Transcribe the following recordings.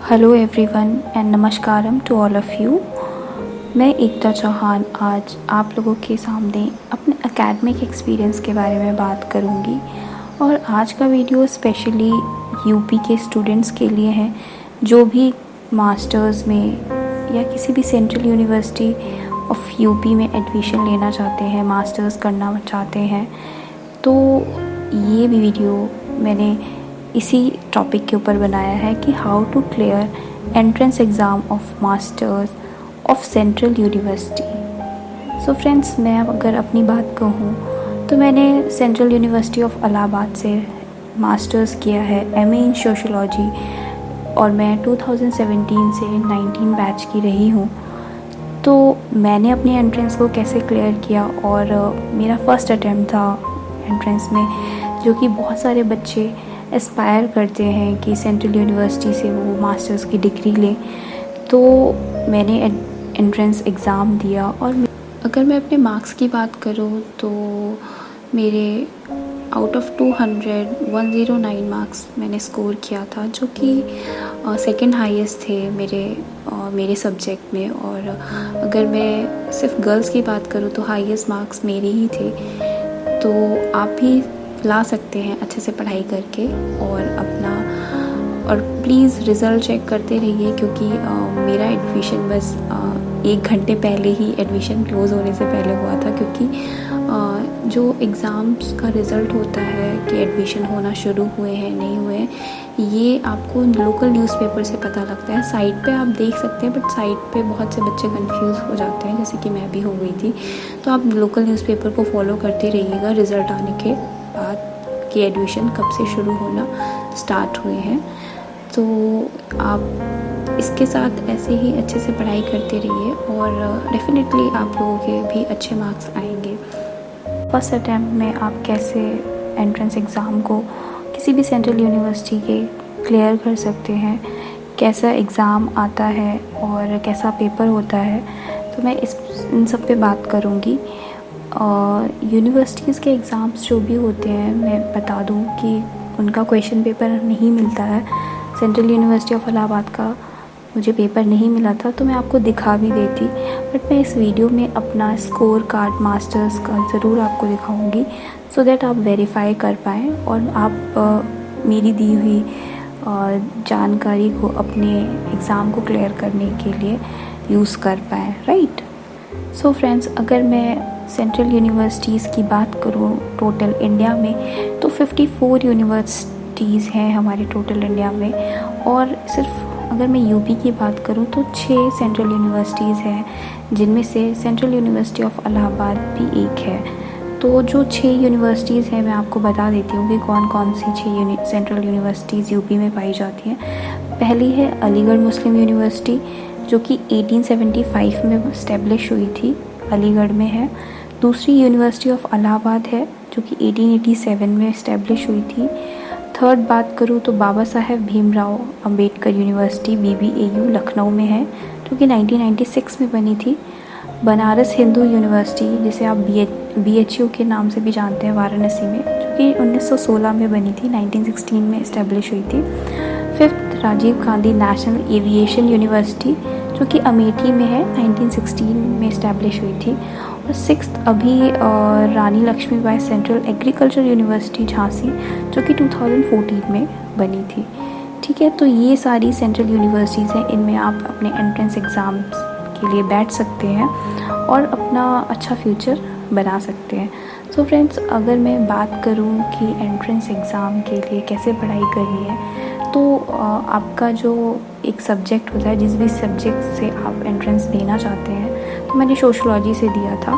Hello everyone and नमस्कारम to all of you. मैं एकता चौहान आज आप लोगों के सामने अपने एकेडमिक एक्सपीरियंस के बारे में बात करूंगी। और आज का वीडियो स्पेशली यूपी के स्टूडेंट्स के लिए है जो भी मास्टर्स में या किसी भी सेंट्रल यूनिवर्सिटी ऑफ यूपी में एडमिशन लेना चाहते हैं, मास्टर्स करना चाहते हैं। तो ये भी वीडियो मैंने इसी टॉपिक के ऊपर बनाया है कि how to clear entrance exam of masters of central university. So friends, मैं अगर अपनी बात कहूँ तो मैंने सेंट्रल यूनिवर्सिटी ऑफ इलाहाबाद से मास्टर्स किया है एमए इन सोशियोलॉजी और मैं 2017 से 19 बैच की रही हूँ। तो मैंने अपने एंट्रेंस को कैसे क्लियर किया और मेरा फर्स्ट अटैम्प्ट था एंट्रेंस में, जो कि बहुत सारे बच्चे एस्पायर करते हैं कि सेंट्रल यूनिवर्सिटी से वो मास्टर्स की डिग्री लें। तो मैंने एंट्रेंस एग्ज़ाम दिया और अगर मैं अपने मार्क्स की बात करूँ तो मेरे आउट ऑफ 200 109 मार्क्स मैंने स्कोर किया था, जो कि सेकंड हाईएस्ट थे मेरे सब्जेक्ट में। और अगर मैं सिर्फ गर्ल्स की बात करूँ तो हाईएस्ट मार्क्स मेरे ही थे। तो आप भी ला सकते हैं अच्छे से पढ़ाई करके और प्लीज़ रिज़ल्ट चेक करते रहिए, क्योंकि मेरा एडमिशन बस 1 घंटे पहले ही एडमिशन क्लोज़ होने से पहले हुआ था। क्योंकि जो एग्ज़ाम्स का रिज़ल्ट होता है कि एडमिशन होना शुरू हुए हैं नहीं हुए हैं, ये आपको लोकल न्यूज़पेपर से पता लगता है। साइट पे आप देख सकते हैं, बट साइट पे बहुत से बच्चे कंफ्यूज हो जाते हैं, जैसे कि मैं भी हो गई थी। तो आप लोकल न्यूज़पेपर को फॉलो करते रहिएगा रिज़ल्ट आने के बाद कि एडमिशन कब से शुरू होना स्टार्ट हुए हैं। तो आप इसके साथ ऐसे ही अच्छे से पढ़ाई करते रहिए और डेफिनेटली आप लोगों के भी अच्छे मार्क्स आएंगे। फर्स्ट अटैम्प्ट में आप कैसे एंट्रेंस एग्ज़ाम को किसी भी सेंट्रल यूनिवर्सिटी के क्लियर कर सकते हैं, कैसा एग्ज़ाम आता है और कैसा पेपर होता है, तो मैं इन सब पे बात करूँगी। यूनिवर्सिटीज़ के एग्ज़ाम्स जो भी होते हैं, मैं बता दूं कि उनका क्वेश्चन पेपर नहीं मिलता है। सेंट्रल यूनिवर्सिटी ऑफ इलाहाबाद का मुझे पेपर नहीं मिला था, तो मैं आपको दिखा भी देती, बट मैं इस वीडियो में अपना स्कोर कार्ड मास्टर्स का ज़रूर आपको दिखाऊंगी, सो दैट आप वेरीफाई कर पाएँ और आप मेरी दी हुई जानकारी को अपने एग्ज़ाम को क्लियर करने के लिए यूज़ कर पाएँ, राइट। सो फ्रेंड्स, अगर मैं सेंट्रल यूनिवर्सिटीज़ की बात करूँ टोटल इंडिया में, तो 54 यूनिवर्सिटीज़ हैं हमारे टोटल इंडिया में। और सिर्फ अगर मैं यूपी की बात करूँ तो 6 सेंट्रल यूनिवर्सिटीज़ हैं, जिनमें से सेंट्रल यूनिवर्सिटी ऑफ इलाहाबाद भी एक है। तो जो 6 यूनिवर्सिटीज़ हैं, मैं आपको बता देती हूँ कि कौन कौन सी 6 सेंट्रल यूनिवर्सिटीज़ यूपी में पाई जाती हैं। पहली है अलीगढ़ मुस्लिम यूनिवर्सिटी, जो कि 1875 में इस्टेब्लिश हुई थी, अलीगढ़ में है। दूसरी यूनिवर्सिटी ऑफ इलाहाबाद है, जो कि 1887 में इस्टेब्लिश हुई थी। थर्ड बात करूँ तो बाबा साहेब भीमराव अंबेडकर यूनिवर्सिटी BBAU लखनऊ में है, जो कि 1996 में बनी थी। बनारस हिंदू यूनिवर्सिटी, जिसे आप BHU के नाम से भी जानते हैं, वाराणसी में, जो कि 1916 में बनी थी, 1916 में इस्टेब्लिश हुई थी। Fifth Rajiv Gandhi national aviation university, जो कि अमेठी में है, 1916 में इस्टेब्लिश हुई थी। और सिक्स्थ अभी Rani Lakshmibai central agriculture university Jhansi, जो कि 2014 में बनी थी। ठीक है, तो ये सारी सेंट्रल यूनिवर्सिटीज़ हैं, इनमें आप अपने एंट्रेंस एग्ज़ाम्स के लिए बैठ सकते हैं और अपना अच्छा फ्यूचर बना सकते हैं। सो फ्रेंड्स, अगर मैं बात करूँ कि एंट्रेंस एग्ज़ाम के लिए कैसे पढ़ाई करनी है, तो आपका जो एक सब्जेक्ट होता है, जिस भी सब्जेक्ट से आप एंट्रेंस देना चाहते हैं, तो मैंने सोशलॉजी से दिया था।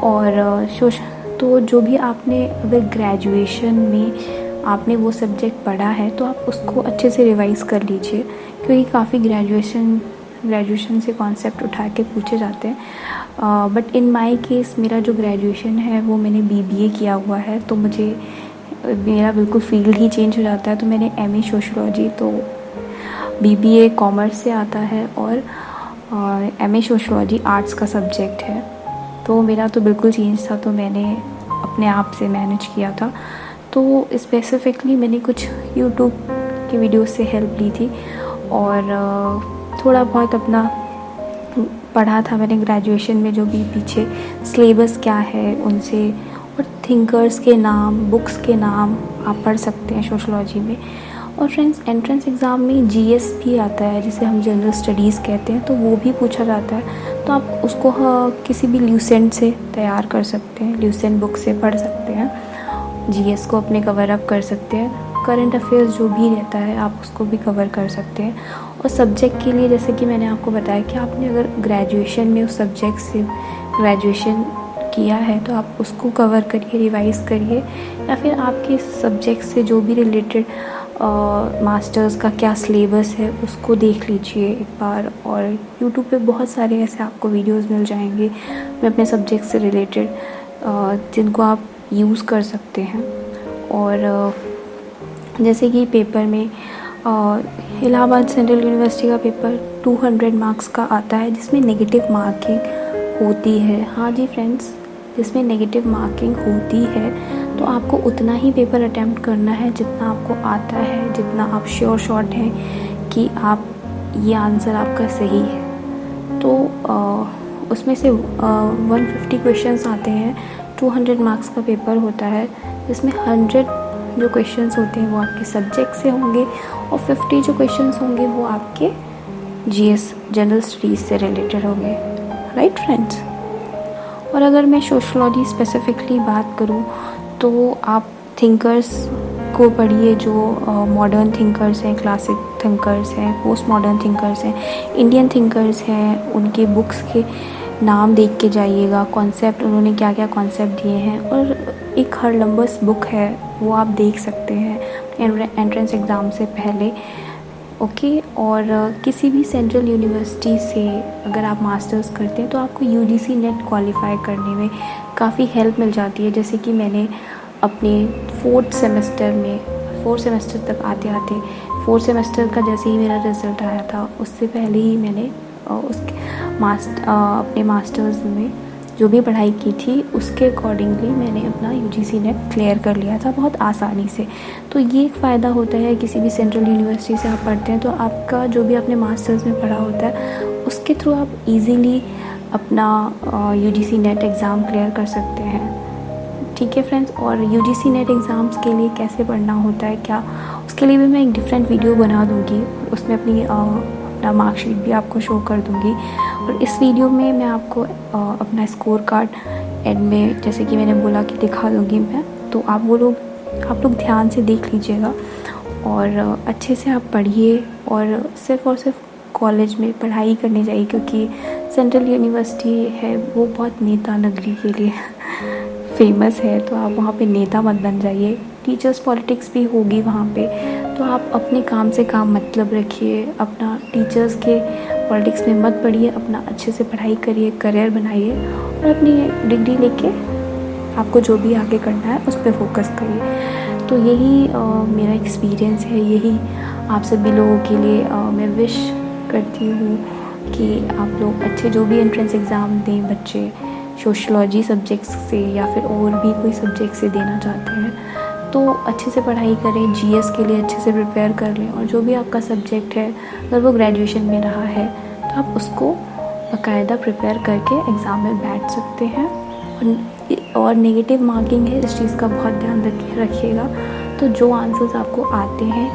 और तो जो भी आपने अगर ग्रेजुएशन में आपने वो सब्जेक्ट पढ़ा है, तो आप उसको अच्छे से रिवाइज़ कर लीजिए, क्योंकि काफ़ी ग्रेजुएशन से कॉन्सेप्ट उठा के पूछे जाते हैं। बट इन माय केस मेरा जो ग्रेजुएशन है वो मैंने BBA किया हुआ है, तो मेरा बिल्कुल फील्ड ही चेंज हो जाता है। तो मैंने MA सोशलॉजी, तो BBA कॉमर्स से आता है और MA सोशलॉजी आर्ट्स का सब्जेक्ट है, तो मेरा तो बिल्कुल चेंज था। तो मैंने अपने आप से मैनेज किया था। तो स्पेसिफ़िकली मैंने कुछ यूट्यूब की वीडियो से हेल्प ली थी और थोड़ा बहुत अपना पढ़ा था मैंने ग्रेजुएशन में, जो भी पीछे सिलेबस क्या है उनसे, और थिंकर्स के नाम, बुक्स के नाम आप पढ़ सकते हैं सोशलॉजी में। और फ्रेंड्स, एंट्रेंस एग्ज़ाम में जीएस भी आता है, जिसे हम जनरल स्टडीज़ कहते हैं, तो वो भी पूछा जाता है। तो आप उसको किसी भी ल्यूसेंट से तैयार कर सकते हैं, ल्यूसेंट बुक से पढ़ सकते हैं, जीएस को अपने कवर अप कर सकते हैं। करंट अफेयर्स जो भी रहता है आप उसको भी कवर कर सकते हैं। और सब्जेक्ट के लिए, जैसे कि मैंने आपको बताया कि आपने अगर ग्रेजुएशन में उस सब्जेक्ट से ग्रेजुएशन किया है तो आप उसको कवर करिए, रिवाइज़ करिए, या फिर आपके सब्जेक्ट से जो भी रिलेटेड मास्टर्स का क्या सिलेबस है उसको देख लीजिए एक बार। और यूट्यूब पे बहुत सारे ऐसे आपको वीडियोस मिल जाएंगे मैं अपने सब्जेक्ट से रिलेटेड, जिनको आप यूज़ कर सकते हैं। और जैसे कि पेपर में इलाहाबाद सेंट्रल यूनिवर्सिटी का पेपर 200 मार्क्स का आता है, जिसमें नेगेटिव मार्किंग होती है। हाँ जी फ्रेंड्स, जिसमें नेगेटिव मार्किंग होती है, तो आपको उतना ही पेपर अटैम्प्ट करना है जितना आपको आता है, जितना आप श्योर शॉट हैं कि आप ये आंसर आपका सही है। तो उसमें से 150 क्वेश्चंस आते हैं, 200 मार्क्स का पेपर होता है, जिसमें 100 जो क्वेश्चंस होते हैं वो आपके सब्जेक्ट से होंगे, और 50 जो क्वेश्चंस होंगे वो आपके जीएस जनरल स्टडीज़ से रिलेटेड होंगे। Right friends. और अगर मैं सोशलॉजी स्पेसिफिकली बात करूँ तो आप थिंकर्स को पढ़िए, जो मॉडर्न थिंकर्स हैं, क्लासिक थिंकर्स हैं, पोस्ट मॉडर्न थिंकर्स हैं, इंडियन थिंकर्स हैं, उनके बुक्स के नाम देख के जाइएगा, कॉन्सेप्ट उन्होंने क्या क्या कॉन्सेप्ट दिए हैं। और एक हरलम्बस बुक है, वो आप देख सकते हैं एंट्रेंस एग्ज़ाम से पहले। ओके। और किसी भी सेंट्रल यूनिवर्सिटी से अगर आप मास्टर्स करते हैं तो आपको यूजीसी नेट क्वालिफाई करने में काफ़ी हेल्प मिल जाती है। जैसे कि मैंने अपने 4th सेमेस्टर तक आते 4th सेमेस्टर का जैसे ही मेरा रिज़ल्ट आया था, उससे पहले ही मैंने अपने मास्टर्स में जो भी पढ़ाई की थी उसके अकॉर्डिंगली मैंने अपना यूजीसी नेट क्लियर कर लिया था बहुत आसानी से। तो ये एक फ़ायदा होता है, किसी भी सेंट्रल यूनिवर्सिटी से आप पढ़ते हैं तो आपका जो भी आपने मास्टर्स में पढ़ा होता है उसके थ्रू आप इजीली अपना यूजीसी नेट एग्ज़ाम क्लियर कर सकते हैं। ठीक है फ्रेंड्स। और यूजीसी नेट एग्ज़ाम्स के लिए कैसे पढ़ना होता है क्या, उसके लिए भी मैं एक डिफरेंट वीडियो बना दूँगी, उसमें अपना मार्कशीट भी आपको शो कर दूँगी। और इस वीडियो में मैं आपको अपना स्कोर कार्ड एंड में, जैसे कि मैंने बोला कि दिखा दूँगी मैं, तो आप लोग ध्यान से देख लीजिएगा और अच्छे से आप पढ़िए। और सिर्फ कॉलेज में पढ़ाई करने जाइए, क्योंकि सेंट्रल यूनिवर्सिटी है वो बहुत नेता नगरी के लिए फेमस है, तो आप वहाँ पे नेता मत बन जाइए। टीचर्स पॉलिटिक्स भी होगी वहाँ पे, तो आप अपने काम से काम मतलब रखिए, अपना टीचर्स के पॉलिटिक्स में मत पढ़िए, अपना अच्छे से पढ़ाई करिए, करियर बनाइए और अपनी डिग्री लेके आपको जो भी आगे करना है उस पर फोकस करिए। तो यही मेरा एक्सपीरियंस है, यही आप सभी लोगों के लिए मैं विश करती हूँ कि आप लोग अच्छे जो भी एंट्रेंस एग्ज़ाम दें बच्चे, सोशलॉजी सब्जेक्ट्स से या फिर और भी कोई सब्जेक्ट से देना चाहते हैं तो अच्छे से पढ़ाई करें, जीएस के लिए अच्छे से प्रिपेयर कर लें। और जो भी आपका सब्जेक्ट है अगर वो ग्रेजुएशन में रहा है तो आप उसको बाकायदा प्रिपेयर करके एग्ज़ाम में बैठ सकते हैं। और नेगेटिव मार्किंग है, इस चीज़ का बहुत ध्यान रखिएगा। तो जो आंसर्स आपको आते हैं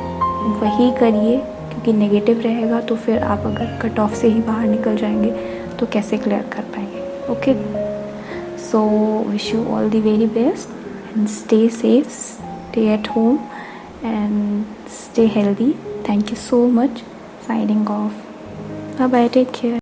वही करिए, क्योंकि नेगेटिव रहेगा तो फिर आप अगर कट ऑफ से ही बाहर निकल जाएंगे तो कैसे क्लियर कर पाएंगे। Okay, so wish you all the very best and stay safe, stay at home and stay healthy. Thank you so much. Signing off. Bye bye. Take care.